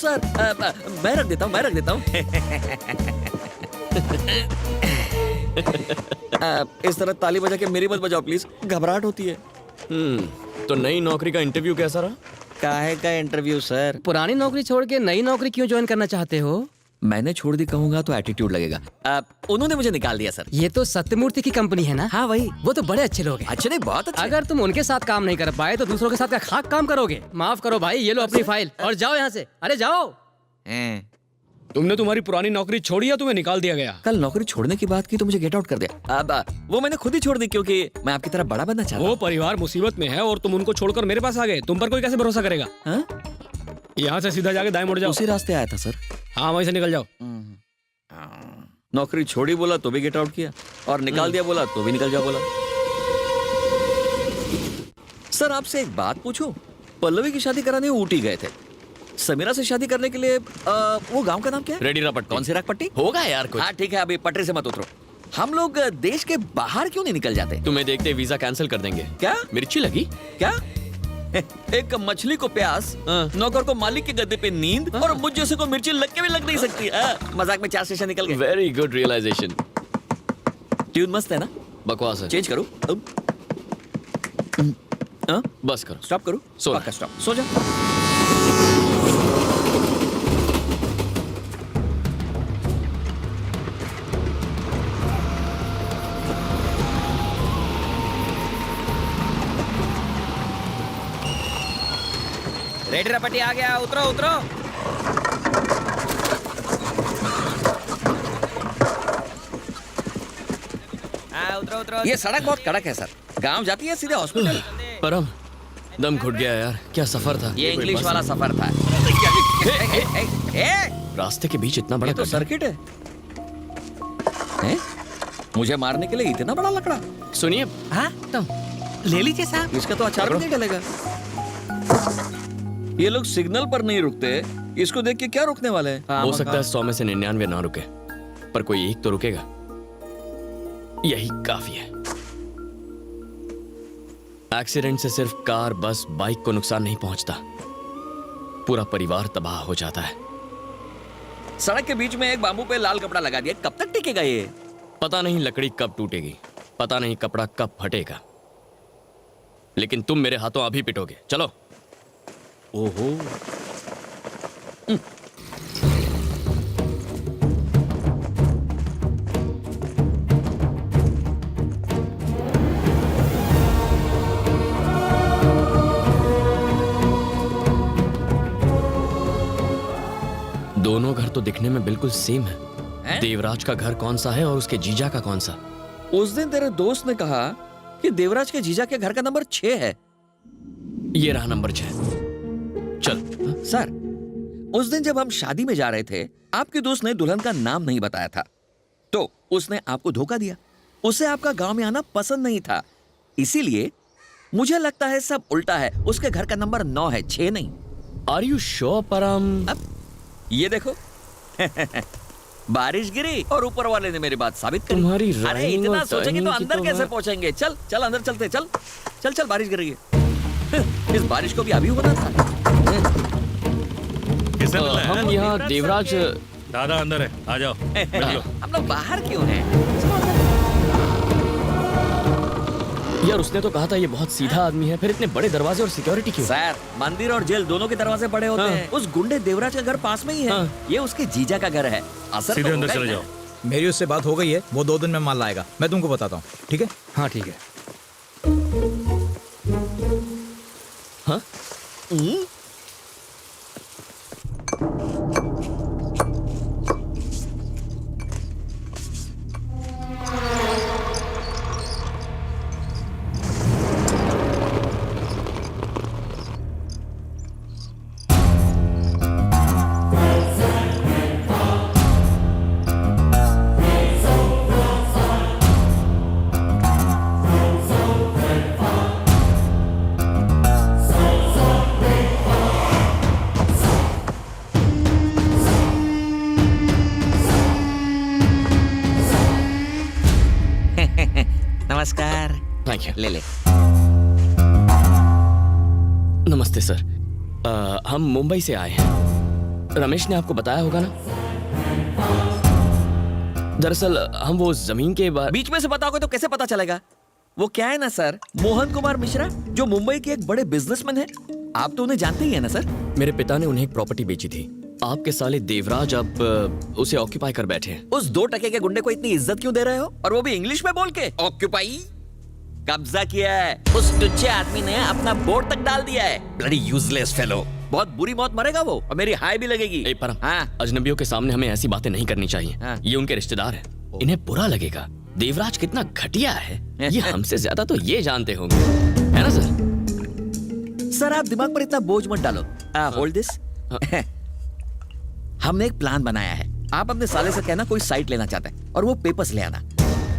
Sir मैं रख देता हूँ, मैं रख देता हूँ। इस तरह ताली बजा के मेरी मत बजाओ प्लीज, घबराहट होती है। तो नई नौकरी का इंटरव्यू कैसा रहा? काहे का इंटरव्यू सर? पुरानी नौकरी छोड़ के नई नौकरी क्यों ज्वाइन करना चाहते हो? मैंने छोड़ दी कहूंगा तो एटीट्यूड लगेगा। उन्होंने मुझे निकाल दिया सर। ये तो सत्यमूर्ति की कंपनी है ना? हाँ वही। वो तो बड़े अच्छे लोग हैं। अच्छे नहीं, बहुत अच्छे। अगर तुम उनके साथ काम नहीं कर पाए तो दूसरों के साथ क्या खाक काम करोगे? माफ करो भाई, ये लो अपनी फाइल और जाओ यहाँ से। अरे जाओ। तुमने तुम्हारी पुरानी नौकरी छोड़ी या तुम्हें निकाल दिया गया? कल नौकरी छोड़ने की बात की तो मुझे गेट आउट कर दिया। अब वो मैंने खुद ही छोड़ दी क्योंकि मैं आपकी तरह बड़ा बनना चाहता वो परिवार मुसीबत में है और तुम उनको छोड़कर मेरे पास आ गए। तुम पर कोई कैसे भरोसा करेगा? हूँ। यहाँ से सीधा जाके दाएं मुड़ जाओ। उसी रास्ते आया था सर। हाँ, वहीं से निकल जाओ। नौकरी छोड़ी बोला तो भी गेट आउट किया, और निकाल दिया बोला तो भी निकल जाओ बोला। सर आपसे एक बात पूछूं? पल्लवी की शादी कराने ऊटी गए थे, समीरा से शादी करने के लिए वो गांव का नाम क्या है? रेडीरापट्टी। कौन सी रागपट्टी? होगा यार कुछ। हाँ ठीक है, अभी पटरी से मत उतरो। हम लोग देश के बाहर क्यों नहीं निकल जाते? तुम्हें देखते वीजा कैंसिल कर देंगे। क्या मिर्ची लगी? क्या? एक मछली को प्यास, नौकर को मालिक के गद्दे पे नींद, और मुझ जैसे को मिर्ची लग के भी लग नहीं सकती। मजाक में 4 स्टेशन निकल गए। Very good realisation. ट्यून मस्त है ना? बकवास है। चेंज करूं? बस करो। स्टॉप करूं? सो पक्का स्टॉप। सो जा। रेडीरापट्टी आ गया, उतरो उतरो। हाँ उतरो उतरो। ये सड़क बहुत कड़क है सर, गांव जाती है सीधे हॉस्पिटल। परम, दम घुट गया यार, क्या सफर था। ये इंग्लिश वाला सफर था। रास्ते के बीच इतना बड़ा ये तो गड्ढा। सर्किट है। हैं? मुझे मारने के लिए इतना बड़ा लकड़ा? सुनिए। हाँ तो ले लीजिए साहब। इसका तो अचार भी नहीं डलेगा। ये लोग सिग्नल पर नहीं रुकते, इसको देख के क्या रुकने वाले हैं? हो सकता है 100 में से 99 ना रुके, पर कोई एक तो रुकेगा। यही काफी है। एक्सीडेंट से सिर्फ कार, बस, बाइक को नुकसान नहीं पहुंचता, पूरा परिवार तबाह हो जाता है। सड़क के बीच में एक बाम्बू पे लाल कपड़ा लगा दिया, कब तक टिकेगा ये? पता नहीं लकड़ी कब टूटेगी, पता नहीं कपड़ा कब फटेगा, लेकिन तुम मेरे हाथों अभी पिटोगे। चलो। ओहो। दोनों घर तो दिखने में बिल्कुल सेम है। देवराज का घर कौन सा है और उसके जीजा का कौन सा? उस दिन तेरे दोस्त ने कहा कि देवराज के जीजा के घर का नंबर 6 है। ये रहा नंबर 6। चल। सर, उस दिन जब हम शादी में जा रहे थे, आपके दोस्त ने दुल्हन का नाम नहीं बताया था, तो उसने आपको धोखा दिया। उसे आपका गांव में आना पसंद नहीं था, इसीलिए मुझे लगता है सब उल्टा है। उसके घर का नंबर 9 है, 6 नहीं। आर यू श्योर परम? अब ये देखो। बारिश गिरी और ऊपर वाले ने मेरी बात साबित करी। तुम्हारी अरे राइमिंग इतना और सोचेंगे तो टाइमिंग की अंदर तो कैसे मैं- पहुंचेंगे? चल चल अंदर चलते। चल चल चल, बारिश गिर रही है। इस बारिश को भी अभी होना था। किसने मिला हम है? यहाँ देवराज। दादा अंदर है, आ जाओ बैठ लो। हम लोग बाहर क्यों हैं? यार उसने तो कहा था ये बहुत सीधा आदमी है, फिर इतने बड़े दरवाजे और सिक्योरिटी क्यों? सर, मंदिर और जेल दोनों के दरवाजे बड़े होते हैं। उस गुंडे देवराज का घर पास में ही है। ये उसके जीजा का घर है। असर सीधे तो अंदर होगा ही चले ना। जाओ। मेरी उससे बात हो गई है, वो 2 दिन में माल लाएगा। मैं तुमको बताता हूँ, ठीक है? हाँ ठीक है। हाँ? नमस्कार। Thank you. ले ले। नमस्ते सर। हम मुंबई से आए हैं। रमेश ने आपको बताया होगा ना? दरअसल हम वो जमीन के बारे बीच में से बताओगे तो कैसे पता चलेगा? वो क्या है ना सर, मोहन कुमार मिश्रा जो मुंबई के एक बड़े बिजनेसमैन है, आप तो उन्हें जानते ही है ना सर। मेरे पिता ने उन्हें एक प्रॉपर्टी बेची थी। आपके साले देवराज अब उसे ऑक्यूपाई कर बैठे हैं। उस 2 टके के गुंडे को इतनी इज्जत क्यों दे रहे हो, और वो भी इंग्लिश में बोल के? ऑक्यूपाई कब्जा किया है। उस टुच्चे आदमी ने अपना बोर्ड तक डाल दिया है। Bloody useless fellow. बहुत बुरी मौत मरेगा वो, और मेरी हाई भी लगेगी। ए परम, हाँ। अजनबियों के सामने हमें ऐसी बातें नहीं करनी चाहिए। हाँ। ये उनके रिश्तेदार हैं, इन्हें बुरा लगेगा। देवराज कितना घटिया है ये हमसे ज्यादा तो ये जानते होंगे, है ना सर? सर आप दिमाग पर इतना बोझ मत डालो। Hold this. हमने एक प्लान बनाया है। आप अपने साले से कहना कोई साइट लेना चाहता है और वो पेपर्स ले आना।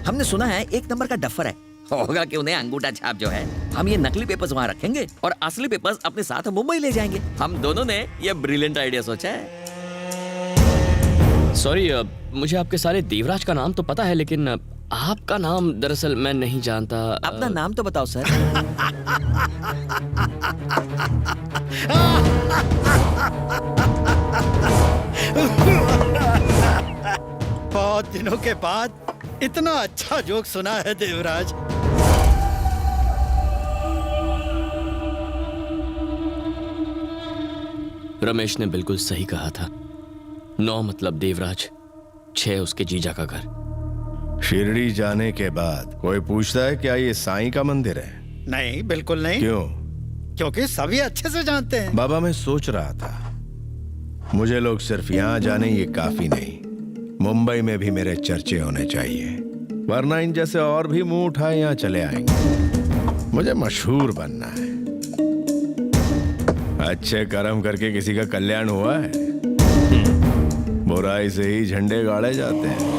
हमने सुना है 1 नंबर का डफर है, होगा कि उन्हें अंगूठा छाप जो है। हम ये नकली पेपर्स वहां रखेंगे और असली पेपर्स अपने साथ मुंबई ले जाएंगे। हम दोनों ने ये ब्रिलियंट आइडिया सोचा है। सॉरी, मुझे आपके साले देवराज का नाम तो पता है, लेकिन आपका नाम दरअसल मैं नहीं जानता। अपना नाम तो बताओ सर। बहुत दिनों के बाद इतना अच्छा जोक सुना है देवराज। रमेश ने बिल्कुल सही कहा था। 9 मतलब देवराज, 6 उसके जीजा का घर। शिरडी जाने के बाद कोई पूछता है क्या ये साईं का मंदिर है? नहीं, बिल्कुल नहीं। क्यों? क्योंकि सभी अच्छे से जानते हैं। बाबा, मैं सोच रहा था मुझे लोग सिर्फ यहाँ जाने ये काफी नहीं, मुंबई में भी मेरे चर्चे होने चाहिए, वरना इन जैसे और भी मुंह उठाए यहाँ चले आएंगे। मुझे मशहूर बनना है। अच्छे कर्म करके किसी का कल्याण हुआ है? बुराई से ही झंडे गाड़े जाते हैं।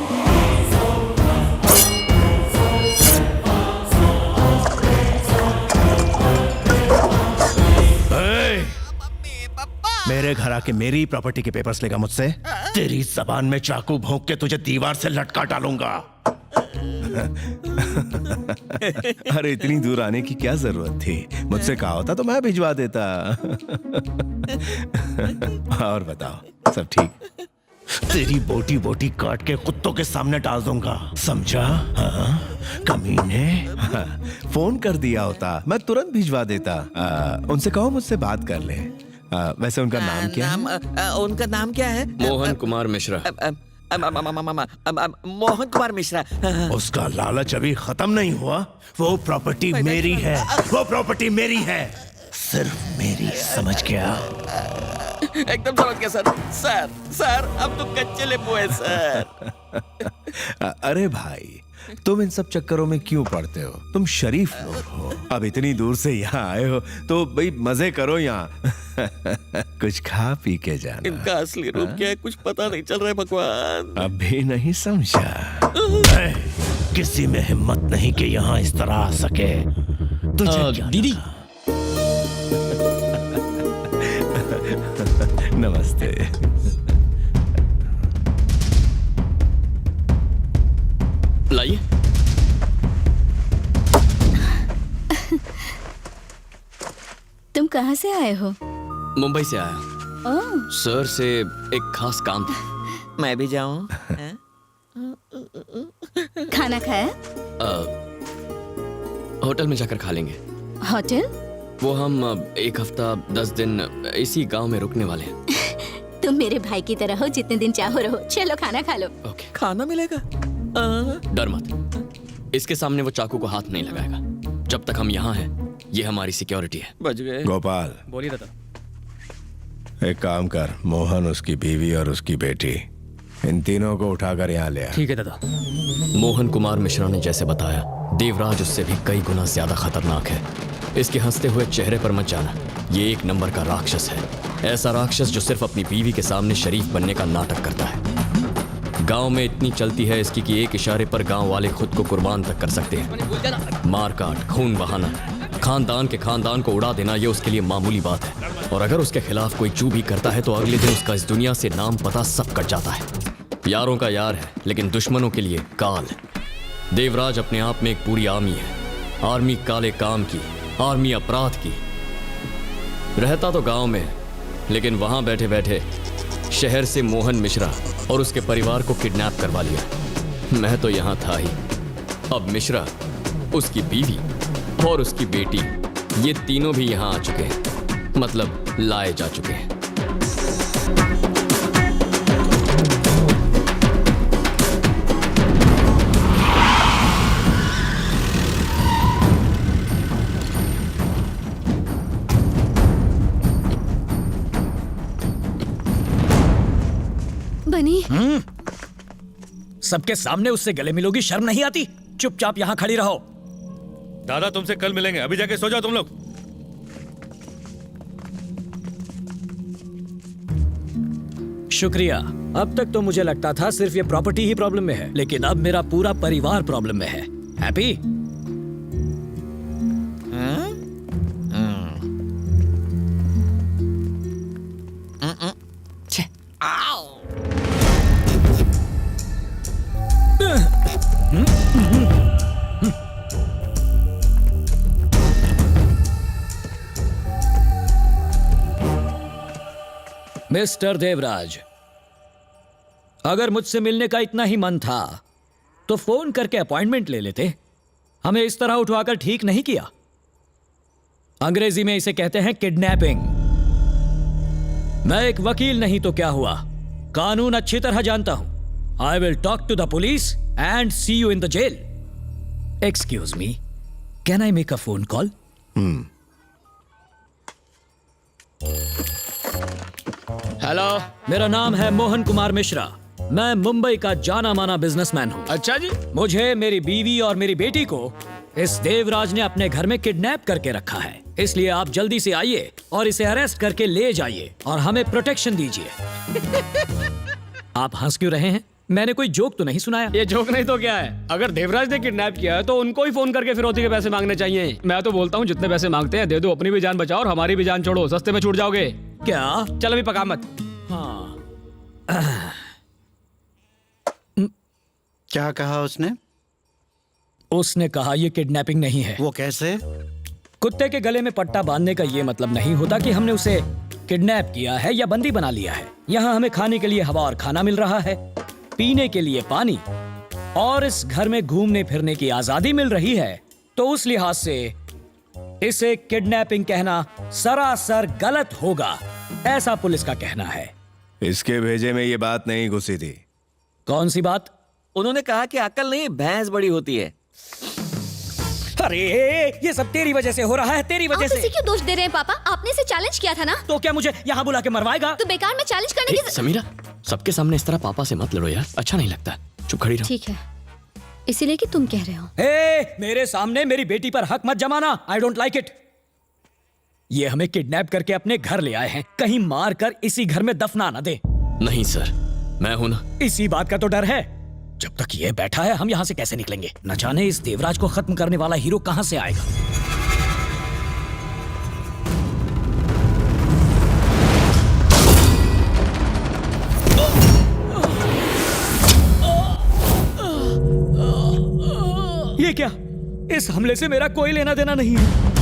मेरे घर आके मेरी प्रॉपर्टी के पेपर्स लेगा मुझसे? तेरी जबान में चाकू भोंक के तुझे दीवार से लटका डालूंगा। अरे इतनी दूर आने की क्या जरूरत थी? मुझसे कहा होता तो मैं भिजवा देता। और बताओ, सब ठीक? तेरी बोटी बोटी काट के कुत्तों के सामने डाल दूंगा, समझा? हाँ? कमीने। हाँ, फोन कर दिया होता मैं तुरंत भिजवा देता। उनसे कहो मुझसे बात कर ले। वैसे उनका नाम क्या है? उनका नाम क्या है? मोहन कुमार मिश्रा। मोहन कुमार मिश्रा। उसका लालच अभी खत्म नहीं हुआ। वो प्रॉपर्टी मेरी है, वो प्रॉपर्टी मेरी है, सिर्फ मेरी, समझ गया? एकदम समझ गया सर। सर अब तो कच्चे लेबू है सर। अरे भाई, तुम इन सब चक्करों में क्यों पड़ते हो? तुम शरीफ लोग हो। अब इतनी दूर से यहाँ आए हो तो भाई मजे करो यहाँ। कुछ खा पी के जाना। इनका असली रूप क्या है कुछ पता नहीं चल रहा है भगवान। अभी नहीं समझा? किसी में हिम्मत नहीं कि यहाँ इस तरह आ सके। तुझे क्या दीदी। नमस्ते। लाइए। तुम कहाँ से आए हो? मुंबई से आया। ओह। सर से एक खास काम था। मैं भी जाऊं? खाना खाया? होटल में जाकर खा लेंगे। होटल? वो हम 1 हफ्ता 10 दिन इसी गांव में रुकने वाले हैं। तुम मेरे भाई की तरह हो, जितने दिन चाहो रहो। चलो खाना खा लो। ओके। खाना मिलेगा? डर मत, इसके सामने वो चाकू को हाथ नहीं लगाएगा। जब तक हम यहाँ हैं, ये हमारी सिक्योरिटी है। बच गए। गोपाल, बोलिए दादा। एक काम कर, मोहन, उसकी बीवी और उसकी बेटी, इन तीनों को उठाकर यहाँ ले आ। ठीक है दादा। मोहन कुमार मिश्रा ने जैसे बताया, देवराज उससे भी कई गुना ज्यादा खतरनाक है। इसके हंसते हुए चेहरे पर मत जाना, ये 1 नंबर का राक्षस है। ऐसा राक्षस जो सिर्फ अपनी बीवी के सामने शरीफ बनने का नाटक करता है। गांव में इतनी चलती है इसकी कि एक इशारे पर गांव वाले खुद को कुर्बान तक कर सकते हैं। मार काट, खून बहाना, खानदान के खानदान को उड़ा देना, ये उसके लिए मामूली बात है। और अगर उसके खिलाफ कोई चू भी करता है तो अगले दिन उसका इस दुनिया से नाम पता सब कट जाता है। यारों का यार है लेकिन दुश्मनों के लिए काल। देवराज अपने आप में एक पूरी आर्मी है। आर्मी काले काम की, आर्मी अपराध की। रहता तो गांव में, लेकिन वहां बैठे बैठे शहर से मोहन मिश्रा और उसके परिवार को किडनैप करवा लिया। मैं तो यहाँ था ही। अब मिश्रा, उसकी बीवी और उसकी बेटी, ये तीनों भी यहाँ आ चुके हैं, मतलब लाए जा चुके हैं। बनी, सबके सामने उससे गले मिलोगी, शर्म नहीं आती? चुपचाप यहाँ खड़ी रहो। दादा तुमसे कल मिलेंगे, अभी जाके सो जाओ तुम लोग। शुक्रिया। अब तक तो मुझे लगता था सिर्फ ये प्रॉपर्टी ही प्रॉब्लम में है, लेकिन अब मेरा पूरा परिवार प्रॉब्लम में है। हैप्पी? मिस्टर देवराज, अगर मुझसे मिलने का इतना ही मन था तो फोन करके अपॉइंटमेंट ले लेते। हमें इस तरह उठवाकर ठीक नहीं किया। अंग्रेजी में इसे कहते हैं किडनैपिंग। मैं एक वकील नहीं तो क्या हुआ, कानून अच्छी तरह जानता हूं। I will talk to the police and see you in the jail. Excuse me, can I make a phone call? Hello. मेरा नाम है मोहन कुमार मिश्रा। मैं मुंबई का जाना माना बिजनेसमैन हूँ। अच्छा जी। मुझे, मेरी बीवी और मेरी बेटी को इस देवराज ने अपने घर में किडनैप करके रखा है। इसलिए आप जल्दी से आइए और इसे अरेस्ट करके ले जाइए और हमें प्रोटेक्शन दीजिए। आप हंस क्यों रहे हैं? मैंने कोई जोक तो नहीं सुनाया। ये जोक नहीं तो क्या है? अगर देवराज ने किडनैप किया है तो उनको ही फोन करके फिरौती के पैसे मांगने चाहिए। मैं तो बोलता हूँ जितने पैसे मांगते हैं दे दो, अपनी भी जान बचाओ और हमारी भी जान छोड़ो, सस्ते में छूट जाओगे। क्या? चल अभी पका मत। हाँ। क्या कहा उसने? उसने कहा ये किडनैपिंग नहीं है। वो कैसे? कुत्ते के गले में पट्टा बांधने का ये मतलब नहीं होता कि हमने उसे किडनैप किया है या बंदी बना लिया है। यहाँ हमें खाने के लिए हवा और खाना मिल रहा है, पीने के लिए पानी, और इस घर में घूमने फिरने की आजादी मिल रही है। तो उस लिहाज से इसे किडनैपिंग कहना सरासर गलत होगा, ऐसा पुलिस का कहना है। इसके भेजे में ये बात नहीं घुसी थी। कौन सी बात? उन्होंने कहा कि अकल नहीं, भैंस बड़ी होती है। अरे ये सब तेरी वजह से हो रहा है, तेरी वजह आप से। इसे क्यों दोष दे रहे हैं पापा? आपने इसे चैलेंज किया था ना? तो क्या मुझे यहाँ बुला के मरवाएगा? तो बेकार में चैलेंज करने की। समीरा, सबके सामने इस तरह पापा से मत लड़ो यार, अच्छा नहीं लगता। चुप खड़ी रहो। ठीक है, इसीलिए कि तुम कह रहे हो। मेरे सामने मेरी बेटी पर हक मत जमाना। I don't like it. ये हमें किडनैप करके अपने घर ले आए हैं, कहीं मार कर इसी घर में दफना न दे। नहीं सर, मैं हूं ना। इसी बात का तो डर है। जब तक ये बैठा है हम यहाँ से कैसे निकलेंगे? न जाने इस देवराज को खत्म करने वाला हीरो कहां से आएगा। ये क्या? इस हमले से मेरा कोई लेना देना नहीं है।